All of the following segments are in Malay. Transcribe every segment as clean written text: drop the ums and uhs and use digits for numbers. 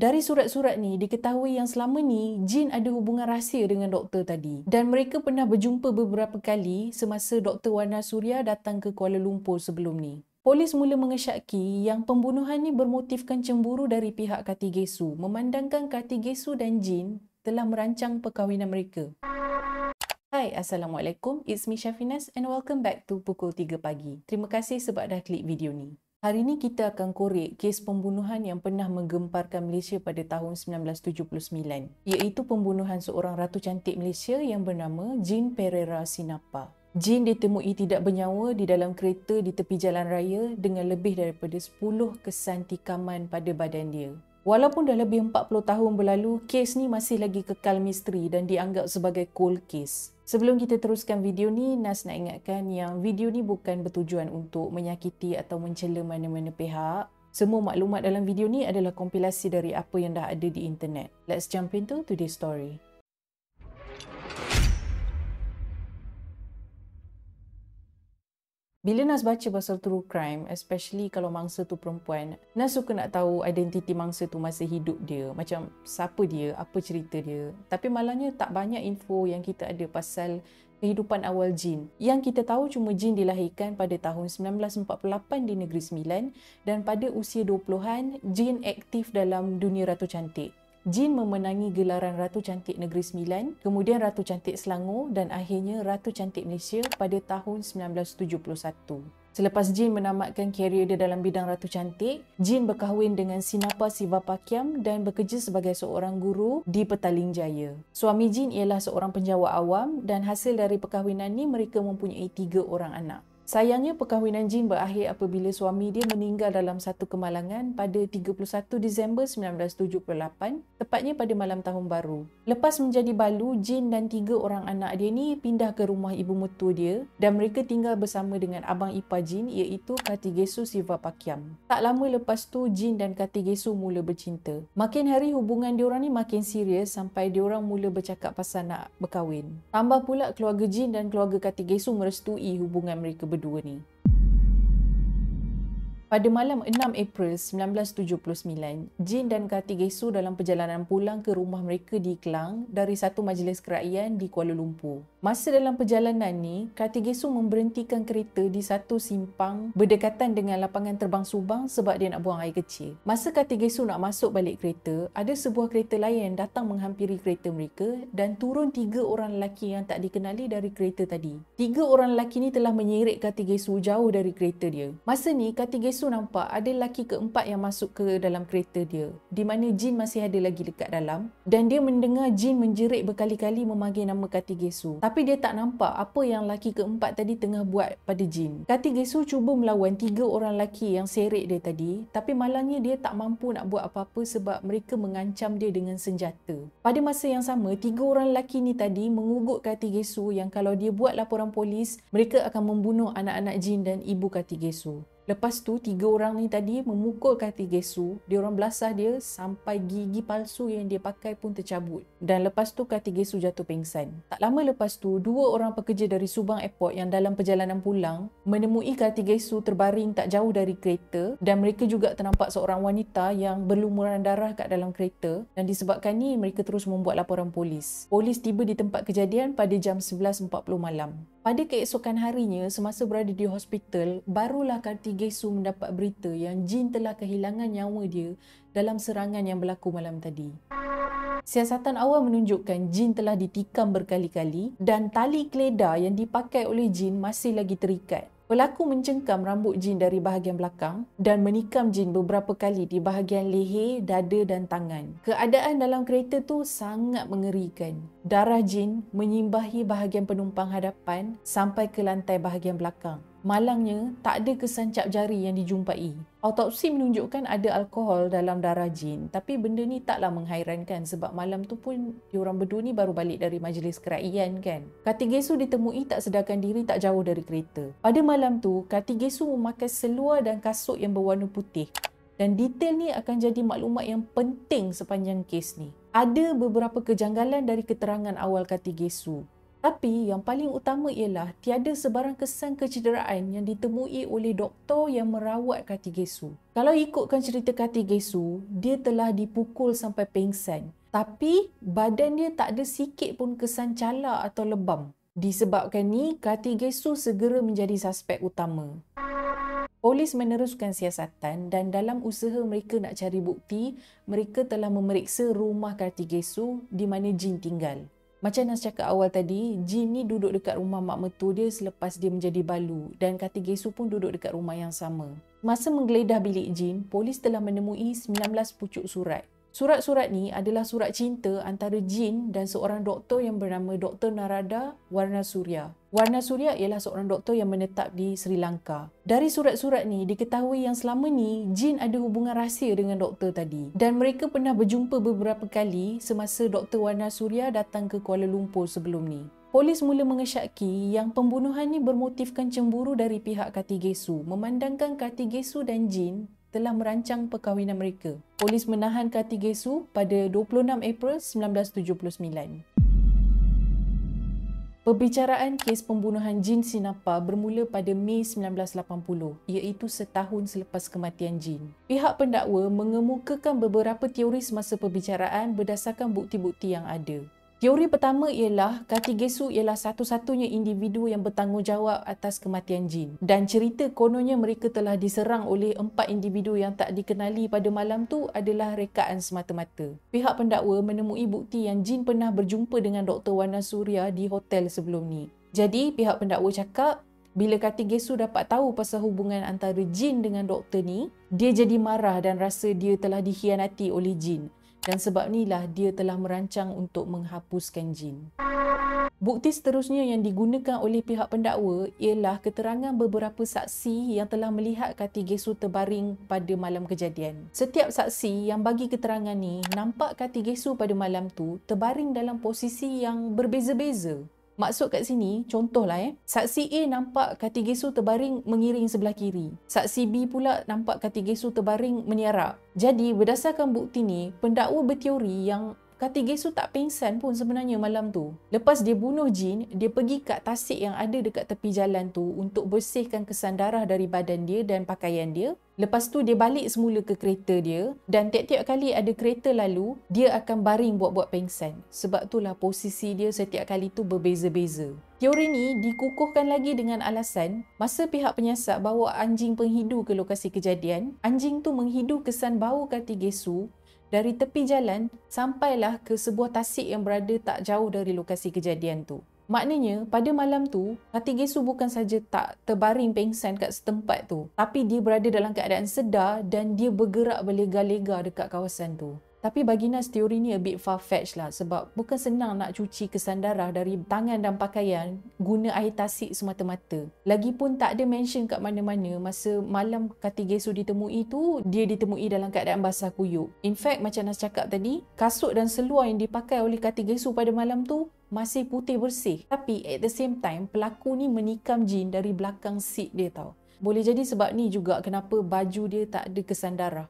Dari surat-surat ni, diketahui yang selama ni Jin ada hubungan rahsia dengan doktor tadi. Dan mereka pernah berjumpa beberapa kali semasa Dr. Wana Surya datang ke Kuala Lumpur sebelum ni. Polis mula mengesyaki yang pembunuhan ni bermotifkan cemburu dari pihak Kartigesu, memandangkan Kartigesu dan Jin telah merancang perkahwinan mereka. Hai, Assalamualaikum. It's me Syafinas and welcome back to Pukul 3 Pagi. Terima kasih sebab dah klik video ni. Hari ini kita akan korek kes pembunuhan yang pernah menggemparkan Malaysia pada tahun 1979, iaitu pembunuhan seorang ratu cantik Malaysia yang bernama Jean Pereira Sinapa. Jean ditemui tidak bernyawa di dalam kereta di tepi jalan raya dengan lebih daripada 10 kesan tikaman pada badan dia. Walaupun dah lebih 40 tahun berlalu, kes ni masih lagi kekal misteri dan dianggap sebagai cold case. Sebelum kita teruskan video ni, Nas nak ingatkan yang video ni bukan bertujuan untuk menyakiti atau mencela mana-mana pihak. Semua maklumat dalam video ni adalah kompilasi dari apa yang dah ada di internet. Let's jump into today's story. Bila Nas baca pasal true crime, especially kalau mangsa tu perempuan, Nas suka nak tahu identiti mangsa tu masa hidup dia. Macam siapa dia, apa cerita dia. Tapi malangnya tak banyak info yang kita ada pasal kehidupan awal Jean. Yang kita tahu cuma Jean dilahirkan pada tahun 1948 di Negeri Sembilan dan pada usia 20-an, Jean aktif dalam dunia Ratu Cantik. Jean memenangi gelaran Ratu Cantik Negeri Sembilan, kemudian Ratu Cantik Selangor dan akhirnya Ratu Cantik Malaysia pada tahun 1971. Selepas Jean menamatkan karier dia dalam bidang Ratu Cantik, Jean berkahwin dengan Sinapa Sivapakiam dan bekerja sebagai seorang guru di Petaling Jaya. Suami Jean ialah seorang penjawat awam dan hasil dari perkahwinan ni mereka mempunyai 3 orang anak. Sayangnya perkahwinan Jean berakhir apabila suami dia meninggal dalam satu kemalangan pada 31 Disember 1978, tepatnya pada malam tahun baru. Lepas menjadi balu, Jean dan 3 orang anak dia ni pindah ke rumah ibu mertua dia dan mereka tinggal bersama dengan abang ipar Jean iaitu Kartigesu Sivapakiam. Tak lama lepas tu, Jean dan Kartigesu mula bercinta. Makin hari hubungan diorang ni makin serius sampai diorang mula bercakap pasal nak berkahwin. Tambah pula keluarga Jean dan keluarga Kartigesu merestui hubungan mereka berdua ni. Pada malam 6 April 1979, Jean dan Kartigesu dalam perjalanan pulang ke rumah mereka di Klang dari satu majlis kerajaan di Kuala Lumpur. Masa dalam perjalanan ni, Kartigesu memberhentikan kereta di satu simpang berdekatan dengan lapangan terbang Subang sebab dia nak buang air kecil. Masa Kartigesu nak masuk balik kereta, ada sebuah kereta lain datang menghampiri kereta mereka dan turun 3 orang lelaki yang tak dikenali dari kereta tadi. 3 orang lelaki ni telah menyeret Kartigesu jauh dari kereta dia. Masa ni, Kartigesu nampak ada lelaki keempat yang masuk ke dalam kereta dia, di mana Jean masih ada lagi dekat dalam dan dia mendengar Jean menjerit berkali-kali memanggil nama Kartigesu. Tapi dia tak nampak apa yang lelaki keempat tadi tengah buat pada Jean. Kartigesu cuba melawan 3 orang lelaki yang seret dia tadi, tapi malangnya dia tak mampu nak buat apa-apa sebab mereka mengancam dia dengan senjata. Pada masa yang sama, 3 orang lelaki ni tadi mengugut Kartigesu yang kalau dia buat laporan polis, mereka akan membunuh anak-anak Jean dan ibu Kartigesu. Lepas tu, 3 orang ni tadi memukul Kartigesu, diorang belasah dia sampai gigi palsu yang dia pakai pun tercabut. Dan lepas tu Kartigesu jatuh pingsan. Tak lama lepas tu, 2 orang pekerja dari Subang Airport yang dalam perjalanan pulang menemui Kartigesu terbaring tak jauh dari kereta dan mereka juga ternampak seorang wanita yang berlumuran darah kat dalam kereta dan disebabkan ni mereka terus membuat laporan polis. Polis tiba di tempat kejadian pada jam 11.40 malam. Pada keesokan harinya, semasa berada di hospital, barulah Kartigesu mendapat berita yang Jean telah kehilangan nyawa dia dalam serangan yang berlaku malam tadi. Siasatan awal menunjukkan Jean telah ditikam berkali-kali dan tali keledar yang dipakai oleh Jean masih lagi terikat. Pelaku mencengkam rambut Jean dari bahagian belakang dan menikam Jean beberapa kali di bahagian leher, dada dan tangan. Keadaan dalam kereta tu sangat mengerikan. Darah Jean menyimbahi bahagian penumpang hadapan sampai ke lantai bahagian belakang. Malangnya, tak ada kesan cap jari yang dijumpai. Autopsi menunjukkan ada alkohol dalam darah Jean, tapi benda ni taklah menghairankan sebab malam tu pun diorang berdua ni baru balik dari majlis kerajaan kan. Kartigesu ditemui tak sedarkan diri tak jauh dari kereta. Pada malam tu, Kartigesu memakai seluar dan kasut yang berwarna putih. Dan detail ni akan jadi maklumat yang penting sepanjang kes ni. Ada beberapa kejanggalan dari keterangan awal Kartigesu. Tapi yang paling utama ialah tiada sebarang kesan kecederaan yang ditemui oleh doktor yang merawat Kartigesu. Kalau ikutkan cerita Kartigesu, dia telah dipukul sampai pingsan. Tapi badan dia tak ada sikit pun kesan cala atau lebam. Disebabkan ni, Kartigesu segera menjadi suspek utama. Polis meneruskan siasatan dan dalam usaha mereka nak cari bukti, mereka telah memeriksa rumah Kartigesu di mana Jin tinggal. Macam Nas cakap awal tadi, Jin ni duduk dekat rumah mak mertua dia selepas dia menjadi balu dan Kartigesu pun duduk dekat rumah yang sama. Masa menggeledah bilik Jin, polis telah menemui 19 pucuk surat. Surat-surat ni adalah surat cinta antara Jin dan seorang doktor yang bernama Dr. Narada Warnasurya. Warnasurya ialah seorang doktor yang menetap di Sri Lanka. Dari surat-surat ni diketahui yang selama ni Jin ada hubungan rahsia dengan doktor tadi. Dan mereka pernah berjumpa beberapa kali semasa Dr. Warnasurya datang ke Kuala Lumpur sebelum ni. Polis mula mengesyaki yang pembunuhan ni bermotifkan cemburu dari pihak Kartigesu, memandangkan Kartigesu dan Jin telah merancang perkahwinan mereka. Polis menahan Kartigesu pada 26 April 1979. Perbicaraan kes pembunuhan Jin Sinapa bermula pada Mei 1980, iaitu setahun selepas kematian Jin. Pihak pendakwa mengemukakan beberapa teori semasa perbicaraan berdasarkan bukti-bukti yang ada. Teori pertama ialah Kartigesu ialah satu-satunya individu yang bertanggungjawab atas kematian Jin. Dan cerita kononnya mereka telah diserang oleh 4 individu yang tak dikenali pada malam tu adalah rekaan semata-mata. Pihak pendakwa menemui bukti yang Jin pernah berjumpa dengan Dr. Warnasurya di hotel sebelum ni. Jadi pihak pendakwa cakap, bila Kartigesu dapat tahu pasal hubungan antara Jin dengan doktor ni, dia jadi marah dan rasa dia telah dikhianati oleh Jin. Dan sebab inilah dia telah merancang untuk menghapuskan Jin. Bukti seterusnya yang digunakan oleh pihak pendakwa ialah keterangan beberapa saksi yang telah melihat Kartigesu terbaring pada malam kejadian. Setiap saksi yang bagi keterangan ni nampak Kartigesu pada malam tu terbaring dalam posisi yang berbeza-beza. Maksud kat sini, contohlah saksi A nampak Kartigesu terbaring mengiring sebelah kiri. Saksi B pula nampak Kartigesu terbaring meniarap. Jadi, berdasarkan bukti ni, pendakwa berteori yang Kartigesu tak pingsan pun sebenarnya malam tu. Lepas dia bunuh Jin, dia pergi kat tasik yang ada dekat tepi jalan tu untuk bersihkan kesan darah dari badan dia dan pakaian dia. Lepas tu dia balik semula ke kereta dia dan tiap-tiap kali ada kereta lalu, dia akan baring buat-buat pingsan. Sebab itulah posisi dia setiap kali tu berbeza-beza. Teori ni dikukuhkan lagi dengan alasan masa pihak penyiasat bawa anjing penghidu ke lokasi kejadian, anjing tu menghidu kesan bau Kartigesu dari tepi jalan sampailah ke sebuah tasik yang berada tak jauh dari lokasi kejadian tu. Maknanya, pada malam tu, Kartigesu bukan saja tak terbaring pingsan kat setempat tu, tapi dia berada dalam keadaan sedar dan dia bergerak berlega-lega dekat kawasan tu. Tapi bagi Nas, teori ni a bit far-fetched lah sebab bukan senang nak cuci kesan darah dari tangan dan pakaian guna air tasik semata-mata. Lagipun tak ada mention kat mana-mana masa malam Kartigesu ditemui tu, dia ditemui dalam keadaan basah kuyup. In fact, macam Nas cakap tadi, kasut dan seluar yang dipakai oleh Kartigesu pada malam tu masih putih bersih. Tapi at the same time, pelaku ni menikam Jin dari belakang seat dia tau. Boleh jadi sebab ni juga kenapa baju dia tak ada kesan darah.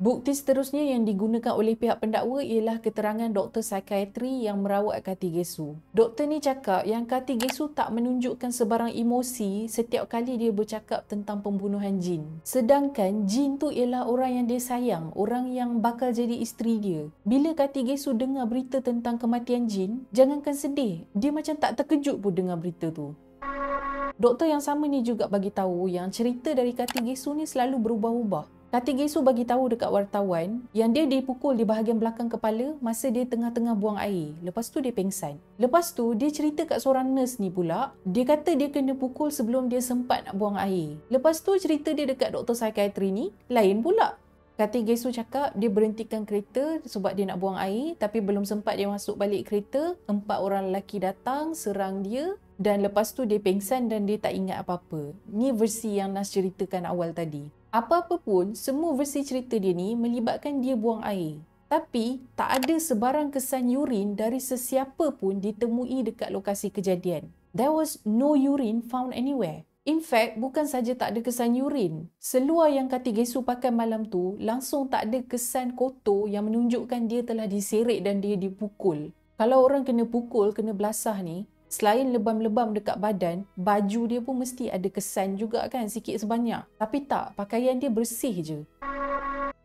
Bukti seterusnya yang digunakan oleh pihak pendakwa ialah keterangan doktor psikiatri yang merawat Kartigesu. Doktor ni cakap yang Kartigesu tak menunjukkan sebarang emosi setiap kali dia bercakap tentang pembunuhan Jin. Sedangkan Jin tu ialah orang yang dia sayang, orang yang bakal jadi isteri dia. Bila Kartigesu dengar berita tentang kematian Jin, jangankan sedih, dia macam tak terkejut pun dengar berita tu. Doktor yang sama ni juga bagi tahu yang cerita dari Kartigesu ni selalu berubah-ubah. Kartigesu bagi tahu dekat wartawan yang dia dipukul di bahagian belakang kepala masa dia tengah-tengah buang air. Lepas tu dia pingsan. Lepas tu dia cerita kat seorang nurse ni pula, dia kata dia kena pukul sebelum dia sempat nak buang air. Lepas tu cerita dia dekat doktor psikiatri ni lain pula. Kartigesu cakap dia berhentikan kereta sebab dia nak buang air, tapi belum sempat dia masuk balik kereta, 4 orang lelaki datang serang dia dan lepas tu dia pingsan dan dia tak ingat apa-apa. Ni versi yang Nas ceritakan awal tadi. Apa-apa pun, semua versi cerita dia ni melibatkan dia buang air. Tapi, tak ada sebarang kesan urin dari sesiapa pun ditemui dekat lokasi kejadian. There was no urine found anywhere. In fact, bukan saja tak ada kesan urin. Seluar yang Kartigesu pakai malam tu langsung tak ada kesan kotor yang menunjukkan dia telah diseret dan dia dipukul. Kalau orang kena pukul, kena belasah ni, selain lebam-lebam dekat badan, baju dia pun mesti ada kesan juga kan, sikit sebanyak. Tapi tak, pakaian dia bersih je.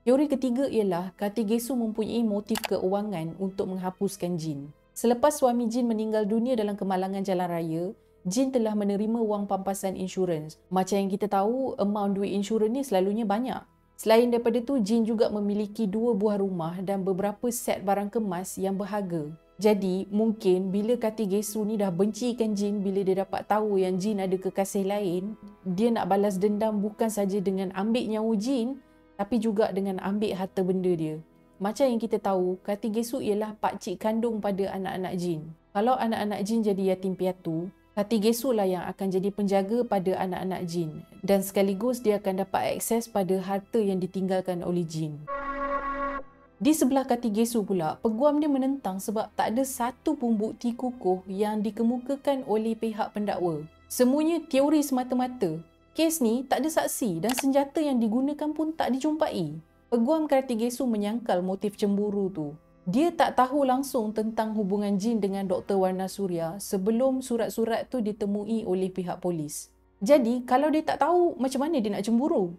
Teori ketiga ialah Kartigesu mempunyai motif keuangan untuk menghapuskan jin. Selepas suami jin meninggal dunia dalam kemalangan jalan raya, jin telah menerima wang pampasan insurans. Macam yang kita tahu, amount duit insurans ni selalunya banyak. Selain daripada tu, jin juga memiliki 2 buah rumah dan beberapa set barang kemas yang berharga. Jadi, mungkin bila Kartigesu ni dah bencikan jin bila dia dapat tahu yang jin ada kekasih lain, dia nak balas dendam bukan saja dengan ambil nyawa jin, tapi juga dengan ambil harta benda dia. Macam yang kita tahu, Kartigesu ialah pakcik kandung pada anak-anak jin. Kalau anak-anak jin jadi yatim piatu, Kartigesu lah yang akan jadi penjaga pada anak-anak jin. Dan sekaligus dia akan dapat akses pada harta yang ditinggalkan oleh jin. Di sebelah Kartigesu pula, peguam dia menentang sebab tak ada satu pun bukti kukuh yang dikemukakan oleh pihak pendakwa. Semuanya teori semata-mata. Kes ni tak ada saksi dan senjata yang digunakan pun tak dijumpai. Peguam Kartigesu menyangkal motif cemburu tu. Dia tak tahu langsung tentang hubungan jin dengan Dr. Warna Surya sebelum surat-surat tu ditemui oleh pihak polis. Jadi, kalau dia tak tahu, macam mana dia nak cemburu?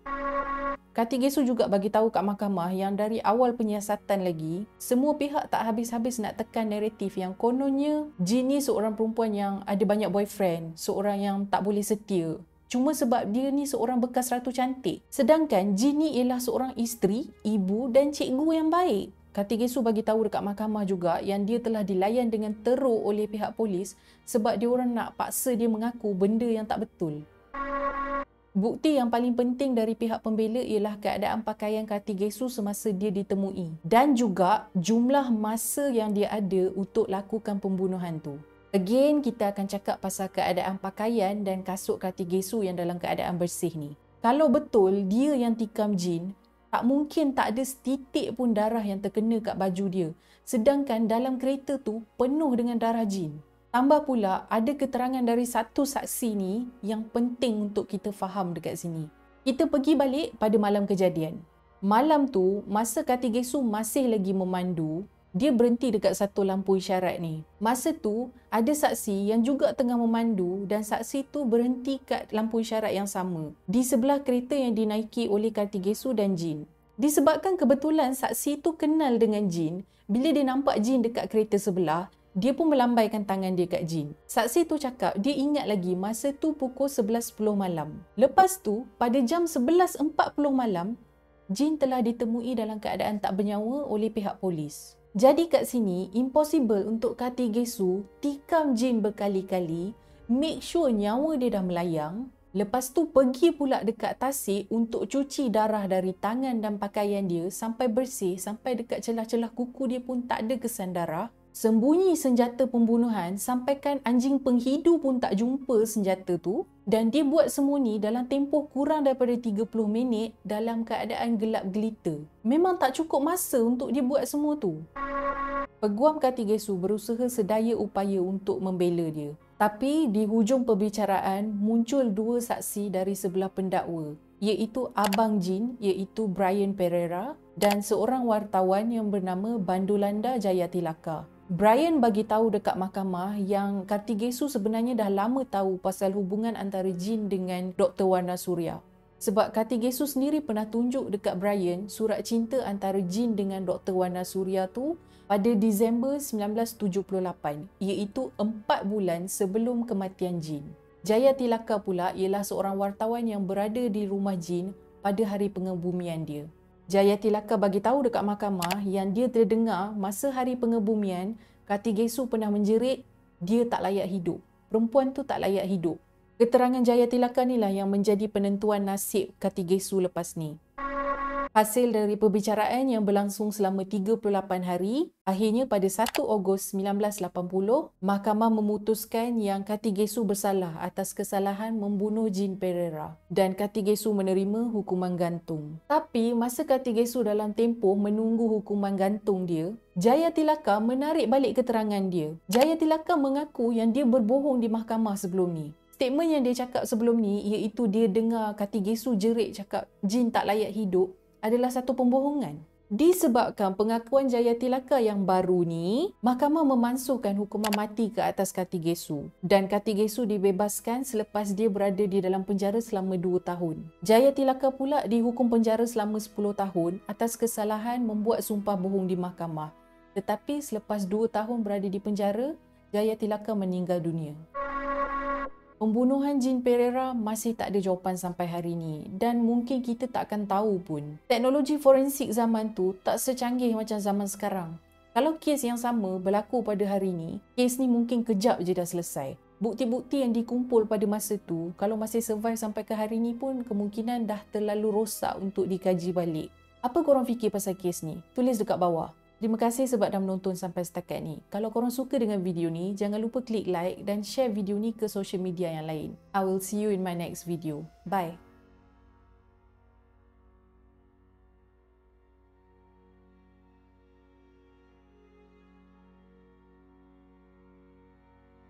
Kartigesu juga bagi tahu kat mahkamah yang dari awal penyiasatan lagi, semua pihak tak habis-habis nak tekan naratif yang kononnya jin ni seorang perempuan yang ada banyak boyfriend, seorang yang tak boleh setia. Cuma sebab dia ni seorang bekas ratu cantik. Sedangkan jin ni ialah seorang isteri, ibu dan cikgu yang baik. Kartigesu bagi tahu dekat mahkamah juga yang dia telah dilayan dengan teruk oleh pihak polis sebab dia orang nak paksa dia mengaku benda yang tak betul. Bukti yang paling penting dari pihak pembela ialah keadaan pakaian Kartigesu semasa dia ditemui dan juga jumlah masa yang dia ada untuk lakukan pembunuhan tu. Again, kita akan cakap pasal keadaan pakaian dan kasut Kartigesu yang dalam keadaan bersih ni. Kalau betul dia yang tikam jin, tak mungkin tak ada setitik pun darah yang terkena kat baju dia. Sedangkan dalam kereta tu penuh dengan darah jin. Tambah pula ada keterangan dari satu saksi ni yang penting untuk kita faham dekat sini. Kita pergi balik pada malam kejadian. Malam tu, masa Kartigesu masih lagi memandu, dia berhenti dekat satu lampu isyarat ni. Masa tu, ada saksi yang juga tengah memandu dan saksi tu berhenti kat lampu isyarat yang sama di sebelah kereta yang dinaiki oleh Kartigesu dan jin. Disebabkan kebetulan saksi tu kenal dengan jin, bila dia nampak jin dekat kereta sebelah, dia pun melambaikan tangan dia kat jin. Saksi tu cakap dia ingat lagi masa tu pukul 11.10 malam. Lepas tu, pada jam 11.40 malam, jin telah ditemui dalam keadaan tak bernyawa oleh pihak polis. Jadi kat sini, impossible untuk Kartigesu tikam jin berkali-kali, make sure nyawa dia dah melayang, lepas tu pergi pula dekat tasik untuk cuci darah dari tangan dan pakaian dia sampai bersih, sampai dekat celah-celah kuku dia pun tak ada kesan darah, sembunyi senjata pembunuhan sampaikan anjing penghidu pun tak jumpa senjata tu, dan dia buat semua ni dalam tempoh kurang daripada 30 minit dalam keadaan gelap gelita. Memang tak cukup masa untuk dia buat semua tu. Peguam Kartigesu berusaha sedaya upaya untuk membela dia. Tapi di hujung perbicaraan muncul 2 saksi dari sebelah pendakwa, iaitu Abang Jin, iaitu Brian Pereira, dan seorang wartawan yang bernama Bandulanda Jayatilaka. Brian bagi tahu dekat mahkamah yang Kartigesu sebenarnya dah lama tahu pasal hubungan antara jin dengan Dr. Warna Surya. Sebab Kartigesu sendiri pernah tunjuk dekat Brian surat cinta antara jin dengan Dr. Warna Surya tu pada Disember 1978, iaitu 4 bulan sebelum kematian jin. Jayatilaka pula ialah seorang wartawan yang berada di rumah jin pada hari pengebumian dia. Jayatilaka bagi tahu dekat mahkamah yang dia terdengar masa hari pengebumian, Kartigesu pernah menjerit, dia tak layak hidup. Perempuan tu tak layak hidup. Keterangan Jayatilaka ni lah yang menjadi penentuan nasib Kartigesu lepas ni. Hasil dari perbicaraan yang berlangsung selama 38 hari, akhirnya pada 1 Ogos 1980, mahkamah memutuskan yang Kartigesu bersalah atas kesalahan membunuh Jin Pereira dan Kartigesu menerima hukuman gantung. Tapi masa Kartigesu dalam tempoh menunggu hukuman gantung dia, Jayatilaka menarik balik keterangan dia. Jayatilaka mengaku yang dia berbohong di mahkamah sebelum ni. Statement yang dia cakap sebelum ni iaitu dia dengar Kartigesu jerit cakap Jin tak layak hidup adalah satu pembohongan. Disebabkan pengakuan Jayatilaka yang baru ni, mahkamah memansuhkan hukuman mati ke atas Kartigesu dan Kartigesu dibebaskan selepas dia berada di dalam penjara selama 2 tahun. Jayatilaka pula dihukum penjara selama 10 tahun atas kesalahan membuat sumpah bohong di mahkamah. Tetapi selepas 2 tahun berada di penjara, Jayatilaka meninggal dunia. Pembunuhan Jean Pereira masih tak ada jawapan sampai hari ini dan mungkin kita tak akan tahu pun. Teknologi forensik zaman tu tak secanggih macam zaman sekarang. Kalau kes yang sama berlaku pada hari ini, kes ni mungkin kejap je dah selesai. Bukti-bukti yang dikumpul pada masa tu, kalau masih survive sampai ke hari ni pun kemungkinan dah terlalu rosak untuk dikaji balik. Apa korang fikir pasal kes ni? Tulis dekat bawah. Terima kasih sebab dah menonton sampai setakat ni. Kalau korang suka dengan video ni, jangan lupa klik like dan share video ni ke social media yang lain. I will see you in my next video. Bye.